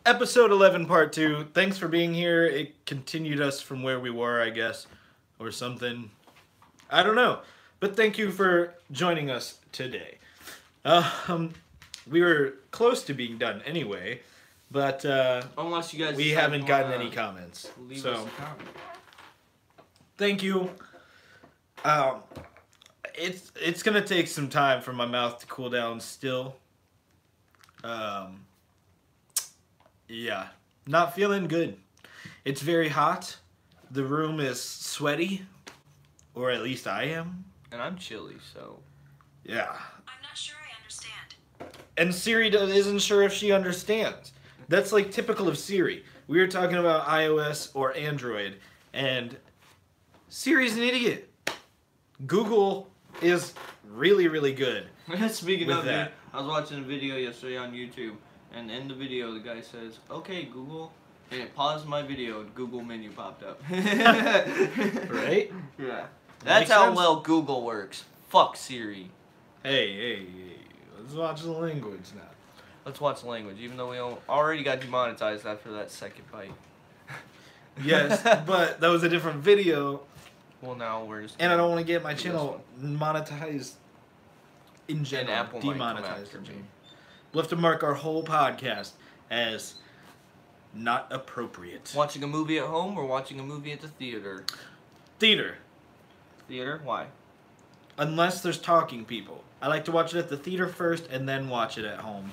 Episode 11, part 2. Thanks for being here. It continued us from where we were, I guess, or something. I don't know. But thank you for joining us today. We were close to being done anyway, but unless you guys we haven't gotten any comments. Leave So us a comment. thank you. It's gonna take some time for my mouth to cool down still. Yeah, not feeling good. It's very hot. The room is sweaty, or at least I am. And I'm chilly, so. Yeah. I'm not sure I understand. And Siri isn't sure if she understands. That's like typical of Siri. We were talking about iOS or Android, and Siri's an idiot. Google is really, really good. Speaking with of that. it, I was watching a video yesterday on YouTube, and in the video, the guy says, "Okay, Google," and it paused my video, and Google menu popped up. Right? Yeah. That's Makes how sense. well Google works. Fuck Siri. Hey, let's watch the language now. Let's watch language, even though we already got demonetized after that second bite. Yes, but that was a different video, Well, now we're just. and I don't want to get my do channel monetized in general. Apple might come Demonetized after in me. general. We'll have to mark our whole podcast as not appropriate. Watching a movie at home or watching a movie at the theater? Theater. Theater? Why? Unless there's talking people. I like to watch it at the theater first and then watch it at home.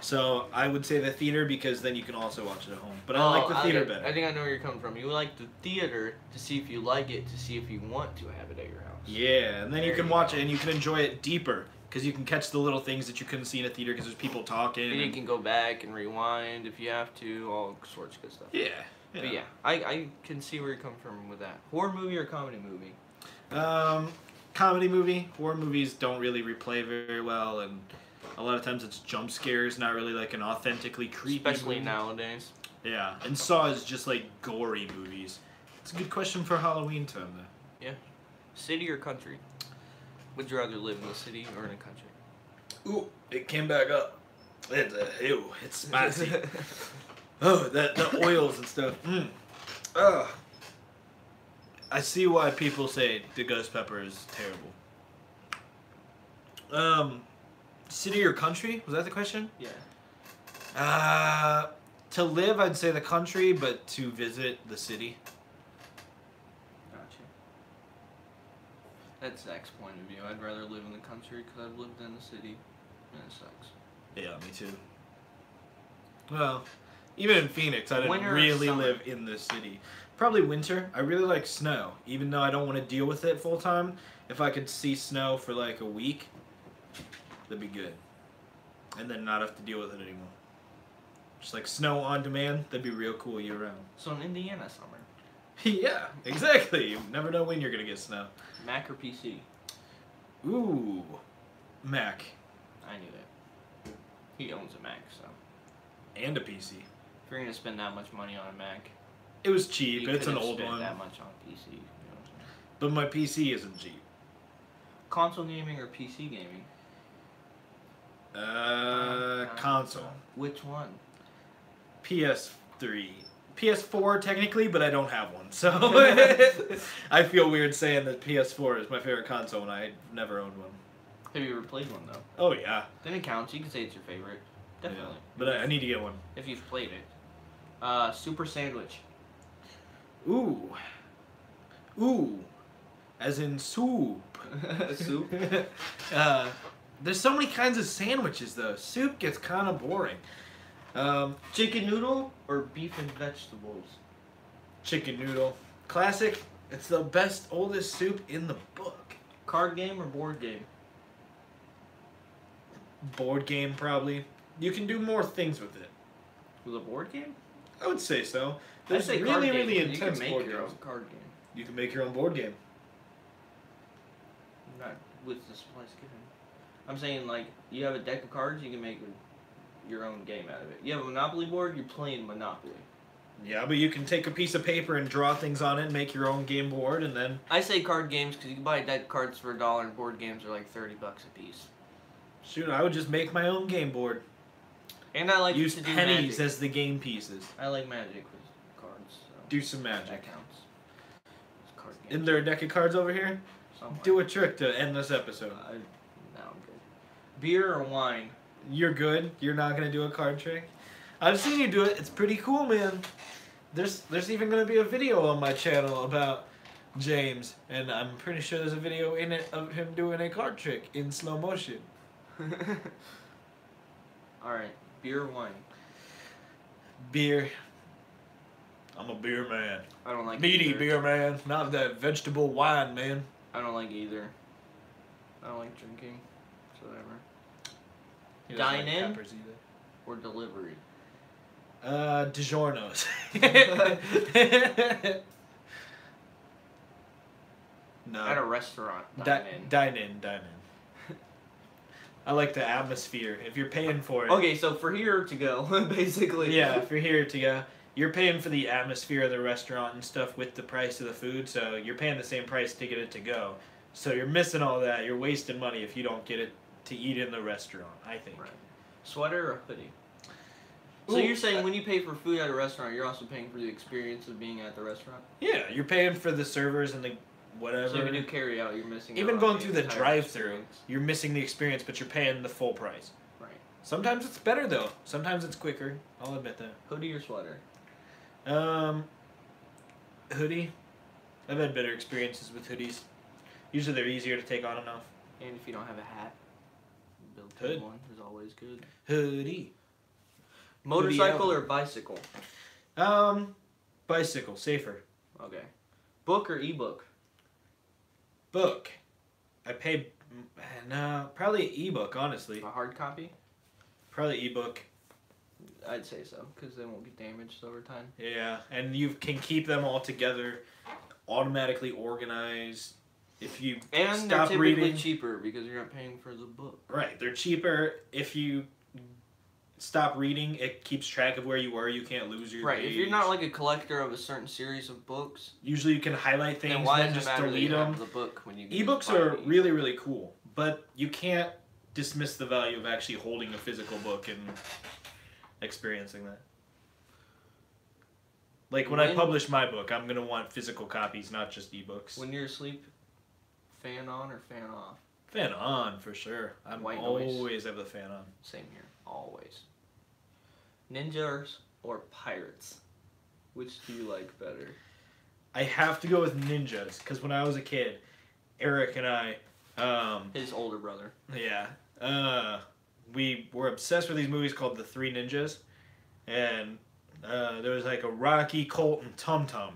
So I would say the theater because then you can also watch it at home. But I like the theater better. I think I know where you're coming from. You like the theater to see if you like it, to see if you want to have it at your house. Yeah, and then you There can you watch go. it and you can enjoy it deeper because you can catch the little things that you couldn't see in a theater because there's people talking. And you can go back and rewind if you have to, all sorts of good stuff. Yeah. But yeah, I can see where you're coming from with that. Horror movie or comedy movie? Comedy movie. Horror movies don't really replay very well, and a lot of times it's jump scares, not really like an authentically creepy Especially movie. nowadays. Yeah, and Saw is just like gory movies. It's a good question for Halloween time, though. Yeah. City or country? Would you rather live in the city or in a country? Ooh, it came back up. It's spicy. Oh, the oils and stuff. Ugh. I see why people say the ghost pepper is terrible. City or country? Was that the question? Yeah. To live, I'd say the country, but to visit the city. Gotcha. That's Zach's point of view. I'd rather live in the country because I've lived in the city and it sucks. Yeah, me too. Well, even in Phoenix, I didn't Winter or really summer? live in the city. Probably winter. I really like snow, even though I don't want to deal with it full time. If I could see snow for like a week, that'd be good. And then not have to deal with it anymore. Just like snow on demand, that'd be real cool year round. So in Indiana summer, Yeah, exactly. You never know when you're gonna get snow. Mac or PC? Ooh, Mac I knew that. He owns a Mac, so and a PC. if you're gonna spend that much money on a Mac, It was cheap, you but it's an could've old spent one. that much on PC. You know what I'm saying? But my PC isn't cheap. Console gaming or PC gaming? Console. Which one? PS3. PS4 technically, but I don't have one, so I feel weird saying that PS4 is my favorite console, and I've never owned one. Have you ever played one though? Oh yeah, Then it counts. You can say it's your favorite. Definitely. yeah. But I need to get one. If you've played it. Super sandwich. Ooh, as in soup. Soup. There's so many kinds of sandwiches though. Soup gets kind of boring. Chicken noodle or beef and vegetables? Chicken noodle, classic. It's the best, oldest soup in the book. Card game or board game? Board game probably. You can do more things with it. With a board game? I would say so. I'd There's say really, card game, really because intense you can board make your games. own card game. You can make your own board game. Not with the supplies given. I'm saying, like, you have a deck of cards, you can make your own game out of it. You have a Monopoly board, you're playing Monopoly. Yeah, but you can take a piece of paper and draw things on it and make your own game board, and then... I say card games because you can buy deck cards for $1 and board games are like $30 a piece. Shoot, I would just make my own game board. And I like Use to do pennies magic. as the game pieces. I like magic with cards. So Do some magic. that counts. It's card games. Isn't there a deck of cards over here? Somewhere. Do a trick to end this episode. No, I'm good. Beer or wine? You're good? You're not gonna do a card trick? I've seen you do it. It's pretty cool, man. There's even gonna be a video on my channel about James, and I'm pretty sure there's a video in it of him doing a card trick in slow motion. Alright, beer or wine? Beer. I'm a beer man. I don't like Meaty either. beer man, not that vegetable wine man. I don't like either. I don't like drinking. So whatever. He doesn't Dine like in? peppers either. Or delivery? DiGiorno's. No. At a restaurant. Dine in. I like the atmosphere. If you're paying for it. Okay, so for here to go, basically. Yeah, if you're here to go, you're paying for the atmosphere of the restaurant and stuff with the price of the food, so you're paying the same price to get it to go. So you're missing all that. You're wasting money if you don't get it to eat in the restaurant, I think. Right. Sweater or hoodie? So Ooh, you're saying when you pay for food at a restaurant, you're also paying for the experience of being at the restaurant? Yeah, you're paying for the servers and the whatever. So if you do carry out, you're missing Even out going on through the entire drive-through, experience. you're missing the experience, but you're paying the full price. Right. Sometimes it's better though. Sometimes it's quicker. I'll admit that. Hoodie or sweater? Hoodie. I've had better experiences with hoodies. Usually they're easier to take on and off. And if you don't have a hat, built Hood. one is always good. Hoodie. Motorcycle Hoodie or bicycle? Bicycle, safer. Okay. Book or ebook? Book. I pay. No, probably ebook. Honestly, A hard copy? probably ebook. I'd say so, because they won't get damaged over time. Yeah, and you can keep them all together, automatically organized. If you And they're stop typically reading, cheaper because you're not paying for the book. right? They're cheaper. If you stop reading, it keeps track of where you were. You can't lose your Right, if you're page. not like a collector of a certain series of books, Usually you can highlight things, then why then does it just matter that delete you them. have the book when you can Ebooks just buy are the ebook? really, really cool, but you can't dismiss the value of actually holding a physical book and experiencing that. Like when I When- publish my book, I'm gonna want physical copies, not just ebooks. When you're asleep, fan on or fan off? Fan on for sure. I'm White noise. always have the fan on. Same here, always. Ninjas or pirates? Which do you like better? I have to go with ninjas because when I was a kid, Eric and I, His older brother. yeah, we were obsessed with these movies called The Three Ninjas, and there was like a Rocky, Colt, and Tum Tum,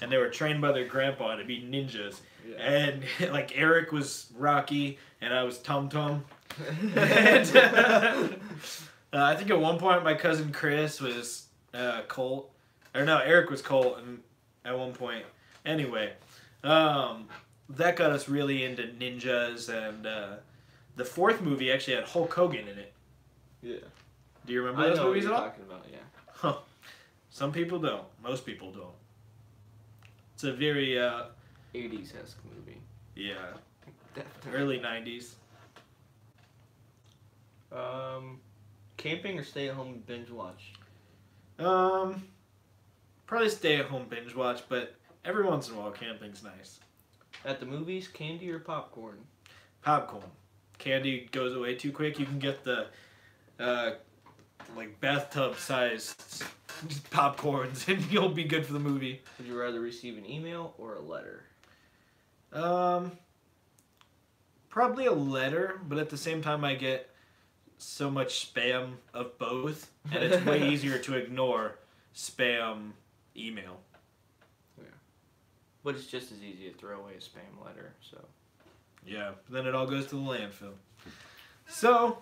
and they were trained by their grandpa to be ninjas. Yeah. And like Eric was Rocky, and I was Tum Tum. And I think at one point my cousin Chris was Colt, or no, Eric was Colt, and at one point, anyway, that got us really into ninjas, and the fourth movie actually had Hulk Hogan in it. Yeah. Do you remember I those know what movies you're at all? talking about, yeah. Huh. Some people don't. Most people don't. It's a very 80s-esque movie. yeah, Definitely. early 90s. Camping or stay at home binge watch? Probably stay at home binge watch, but every once in a while camping's nice. At the movies, candy or popcorn? Popcorn. Candy goes away too quick. You can get the like bathtub sized popcorns and you'll be good for the movie. Would you rather receive an email or a letter? Probably a letter, but at the same time I get so much spam of both, and it's way easier to ignore spam email. Yeah. But it's just as easy to throw away a spam letter, so. Yeah, then it all goes to the landfill. So,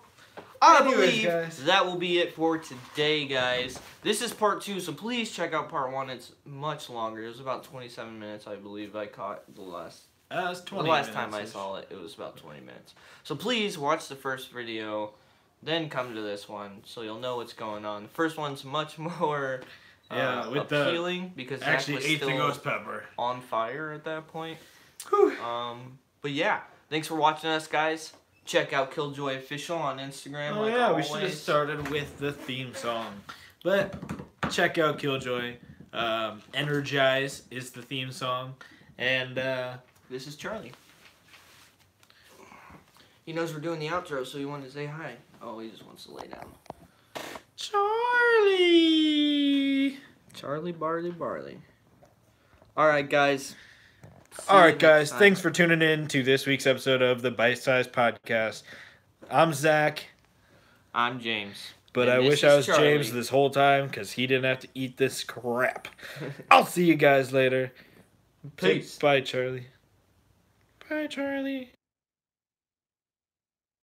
I anyways, believe guys. that will be it for today, guys. This is part 2, so please check out part 1. It's much longer. It was about 27 minutes, I believe. I caught the last It's 20 the last time I minutes-ish. saw it. It was about 20 minutes. So please watch the first video, then come to this one, so you'll know what's going on. The first one's much more with the appealing because Zach actually was ate the still ghost pepper. on fire at that point. Whew. But yeah, thanks for watching us, guys. Check out Killjoy Official on Instagram. Oh like yeah, we always. should have started with the theme song. But check out Killjoy. Energize is the theme song. And This is Charlie. He knows we're doing the outro, so he wanted to say hi. Oh, he just wants to lay down. Charlie. Charlie Barley. Alright, guys. Alright, guys. Thanks for tuning in to this week's episode of the Bite Size Podcast. I'm Zach. I'm James. But And I this wish I was is Charlie. James this whole time because he didn't have to eat this crap. I'll see you guys later. Peace. Bye, Charlie. Bye, Charlie.